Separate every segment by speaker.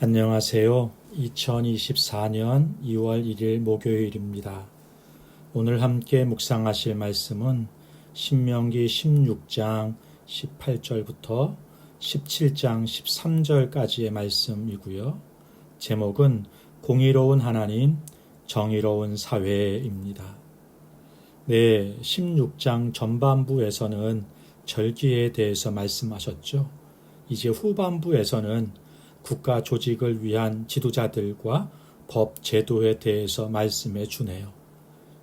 Speaker 1: 안녕하세요. 2024년 2월 1일 목요일입니다. 오늘 함께 묵상하실 말씀은 신명기 16장 18절부터 17장 13절까지의 말씀이고요. 제목은 공의로운 하나님, 정의로운 사회입니다. 네, 16장 전반부에서는 절기에 대해서 말씀하셨죠. 이제 후반부에서는 국가 조직을 위한 지도자들과 법 제도에 대해서 말씀해 주네요.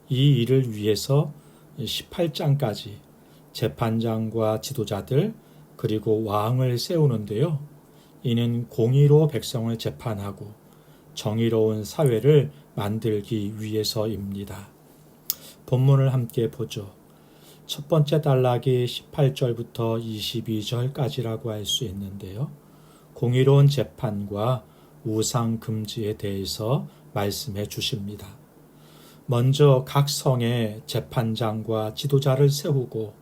Speaker 1: 이 일을 위해서 18장까지 재판장과 지도자들 그리고 왕을 세우는데요. 이는 공의로 백성을 재판하고 정의로운 사회를 만들기 위해서입니다. 본문을 함께 보죠. 첫 번째 단락이 18절부터 22절까지라고 할 수 있는데요. 공의로운 재판과 우상 금지에 대해서 말씀해 주십니다. 먼저 각 성에 재판장과 지도자를 세우고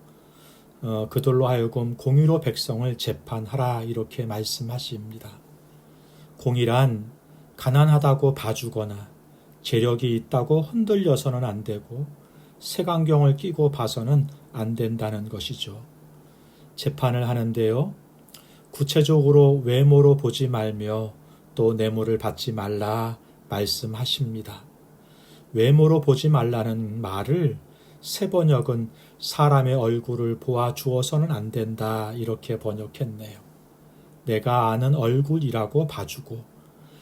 Speaker 1: 그들로 하여금 공의로 백성을 재판하라 이렇게 말씀하십니다. 공의란 가난하다고 봐주거나 재력이 있다고 흔들려서는 안 되고 색안경을 끼고 봐서는 안 된다는 것이죠. 재판을 하는데요. 구체적으로 외모로 보지 말며 또 뇌물을 받지 말라 말씀하십니다. 외모로 보지 말라는 말을 새 번역은 사람의 얼굴을 보아 주어서는 안 된다 이렇게 번역했네요. 내가 아는 얼굴이라고 봐주고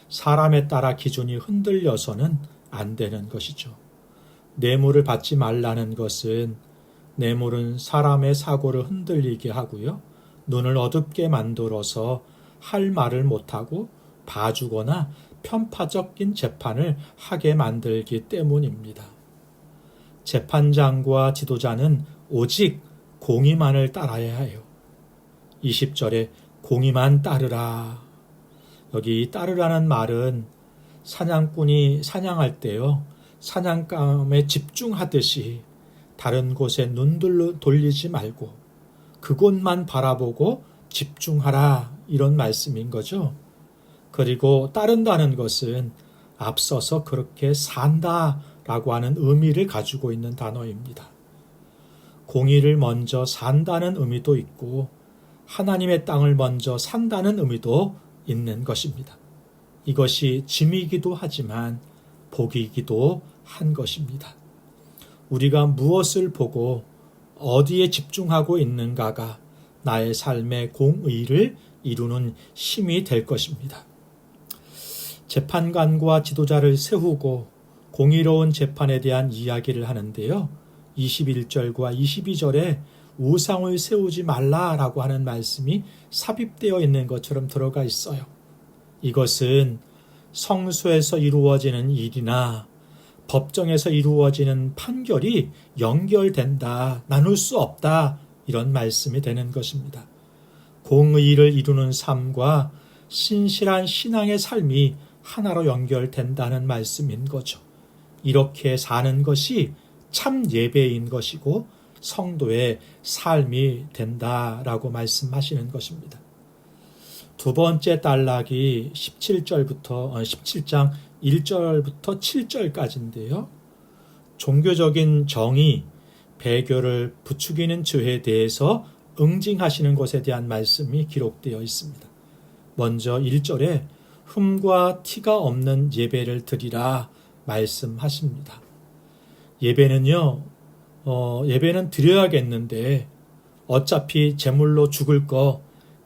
Speaker 1: 사람에 따라 기준이 흔들려서는 안 되는 것이죠. 뇌물을 받지 말라는 것은 뇌물은 사람의 사고를 흔들리게 하고요. 눈을 어둡게 만들어서 할 말을 못하고 봐주거나 편파적인 재판을 하게 만들기 때문입니다. 재판장과 지도자는 오직 공의만을 따라야 해요. 20절에 공의만 따르라. 여기 따르라는 말은 사냥꾼이 사냥할 때요. 사냥감에 집중하듯이 다른 곳에 눈 돌리지 말고 그곳만 바라보고 집중하라 이런 말씀인 거죠. 그리고 따른다는 것은 앞서서 그렇게 산다라고 하는 의미를 가지고 있는 단어입니다. 공의를 먼저 산다는 의미도 있고 하나님의 땅을 먼저 산다는 의미도 있는 것입니다. 이것이 짐이기도 하지만 복이기도 한 것입니다. 우리가 무엇을 보고 어디에 집중하고 있는가가 나의 삶의 공의를 이루는 힘이 될 것입니다. 재판관과 지도자를 세우고 공의로운 재판에 대한 이야기를 하는데요. 21절과 22절에 우상을 세우지 말라라고 하는 말씀이 삽입되어 있는 것처럼 들어가 있어요. 이것은 성소에서 이루어지는 일이나 법정에서 이루어지는 판결이 연결된다, 나눌 수 없다 이런 말씀이 되는 것입니다. 공의를 이루는 삶과 신실한 신앙의 삶이 하나로 연결된다는 말씀인 거죠. 이렇게 사는 것이 참 예배인 것이고 성도의 삶이 된다라고 말씀하시는 것입니다. 두 번째 단락이 17장 1절부터 7절까지인데요. 종교적인 정의, 배교를 부추기는 죄에 대해서 응징하시는 것에 대한 말씀이 기록되어 있습니다. 먼저 1절에 흠과 티가 없는 예배를 드리라 말씀하십니다. 예배는요, 예배는 드려야겠는데 어차피 제물로 죽을 거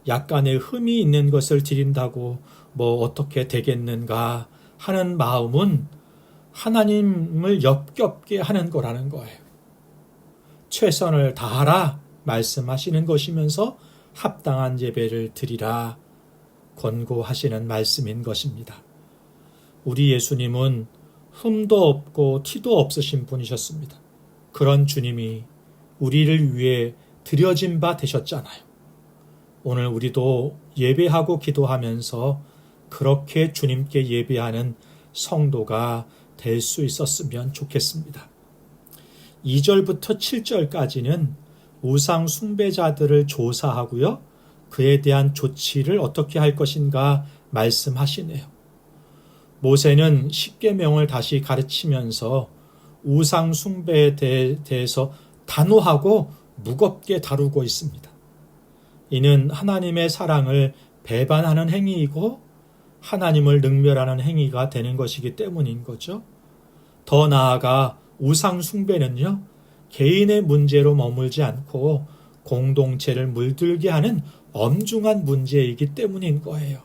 Speaker 1: 약간의 흠이 있는 것을 드린다고 뭐 어떻게 되겠는가 하는 마음은 하나님을 역겹게 하는 거라는 거예요. 최선을 다하라 말씀하시는 것이면서 합당한 예배를 드리라 권고하시는 말씀인 것입니다. 우리 예수님은 흠도 없고 티도 없으신 분이셨습니다. 그런 주님이 우리를 위해 드려진 바 되셨잖아요. 오늘 우리도 예배하고 기도하면서 그렇게 주님께 예배하는 성도가 될 수 있었으면 좋겠습니다. 2절부터 7절까지는 우상 숭배자들을 조사하고요. 그에 대한 조치를 어떻게 할 것인가 말씀하시네요. 모세는 십계명을 다시 가르치면서 우상 숭배에 대해서 단호하고 무겁게 다루고 있습니다. 이는 하나님의 사랑을 배반하는 행위이고 하나님을 능멸하는 행위가 되는 것이기 때문인 거죠. 더 나아가 우상 숭배는요, 개인의 문제로 머물지 않고 공동체를 물들게 하는 엄중한 문제이기 때문인 거예요.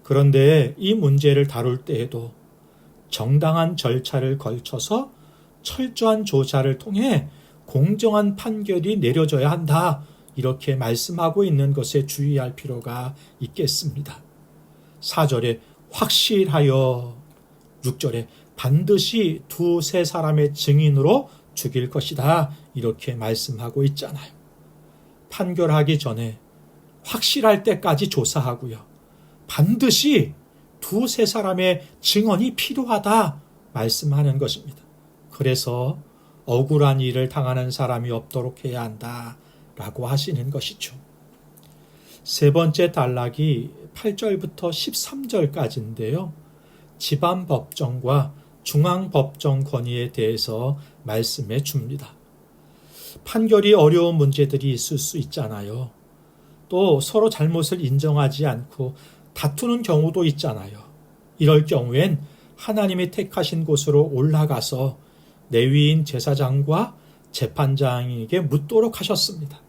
Speaker 1: 그런데 이 문제를 다룰 때에도 정당한 절차를 걸쳐서 철저한 조사를 통해 공정한 판결이 내려져야 한다. 이렇게 말씀하고 있는 것에 주의할 필요가 있겠습니다. 4절에 확실하여, 6절에 반드시 두세 사람의 증인으로 죽일 것이다. 이렇게 말씀하고 있잖아요. 판결하기 전에 확실할 때까지 조사하고요. 반드시 두세 사람의 증언이 필요하다 말씀하는 것입니다. 그래서 억울한 일을 당하는 사람이 없도록 해야 한다라고 하시는 것이죠. 세 번째 단락이 8절부터 13절까지인데요. 지방법정과 중앙법정 권위에 대해서 말씀해 줍니다. 판결이 어려운 문제들이 있을 수 있잖아요. 또 서로 잘못을 인정하지 않고 다투는 경우도 있잖아요. 이럴 경우엔 하나님이 택하신 곳으로 올라가서 레위인 제사장과 재판장에게 묻도록 하셨습니다.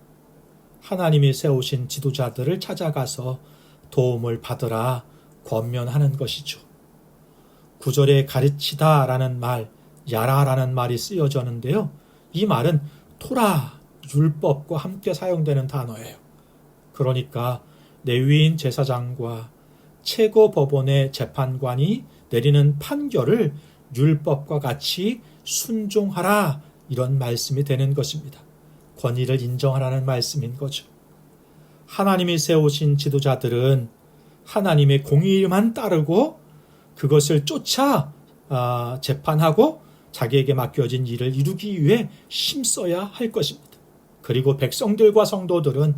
Speaker 1: 하나님이 세우신 지도자들을 찾아가서 도움을 받으라 권면하는 것이죠. 9절에 가르치다 라는 말, 야라라는 말이 쓰여졌는데요. 이 말은 토라, 율법과 함께 사용되는 단어예요. 그러니까 레위인 제사장과 최고법원의 재판관이 내리는 판결을 율법과 같이 순종하라, 이런 말씀이 되는 것입니다. 권위를 인정하라는 말씀인 거죠. 하나님이 세우신 지도자들은 하나님의 공의만 따르고 그것을 쫓아 재판하고 자기에게 맡겨진 일을 이루기 위해 힘써야 할 것입니다. 그리고 백성들과 성도들은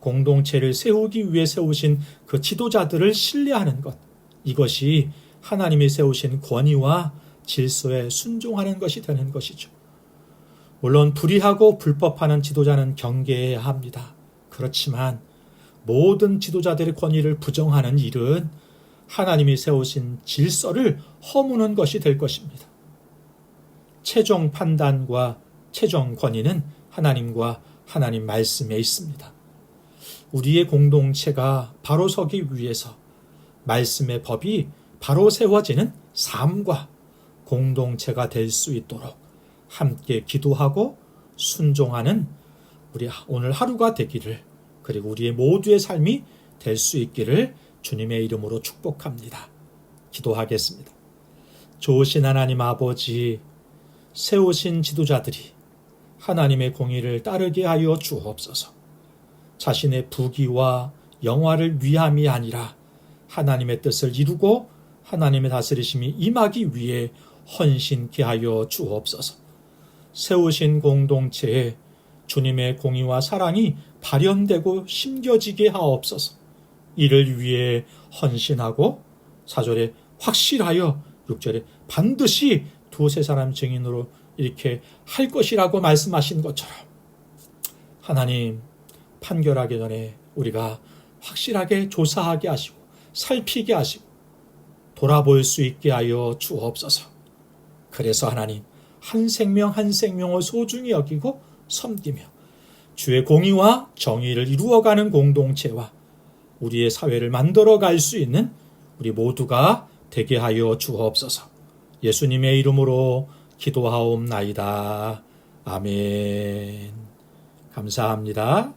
Speaker 1: 공동체를 세우기 위해 세우신 그 지도자들을 신뢰하는 것, 이것이 하나님이 세우신 권위와 질서에 순종하는 것이 되는 것이죠. 물론 불의하고 불법하는 지도자는 경계해야 합니다. 그렇지만 모든 지도자들의 권위를 부정하는 일은 하나님이 세우신 질서를 허무는 것이 될 것입니다. 최종 판단과 최종 권위는 하나님과 하나님 말씀에 있습니다. 우리의 공동체가 바로 서기 위해서 말씀의 법이 바로 세워지는 삶과 공동체가 될 수 있도록 함께 기도하고 순종하는 우리 오늘 하루가 되기를, 그리고 우리의 모두의 삶이 될 수 있기를 주님의 이름으로 축복합니다. 기도하겠습니다. 좋으신 하나님 아버지, 세우신 지도자들이 하나님의 공의를 따르게 하여 주옵소서. 자신의 부귀와 영화를 위함이 아니라 하나님의 뜻을 이루고 하나님의 다스리심이 임하기 위해 헌신케 하여 주옵소서. 세우신 공동체에 주님의 공의와 사랑이 발현되고 심겨지게 하옵소서. 이를 위해 헌신하고 4절에 확실하여 6절에 반드시 두세 사람 증인으로 이렇게 할 것이라고 말씀하신 것처럼 하나님, 판결하기 전에 우리가 확실하게 조사하게 하시고 살피게 하시고 돌아볼 수 있게 하여 주옵소서. 그래서 하나님, 한 생명 한 생명을 소중히 여기고 섬기며 주의 공의와 정의를 이루어가는 공동체와 우리의 사회를 만들어갈 수 있는 우리 모두가 되게 하여 주옵소서. 예수님의 이름으로 기도하옵나이다. 아멘. 감사합니다.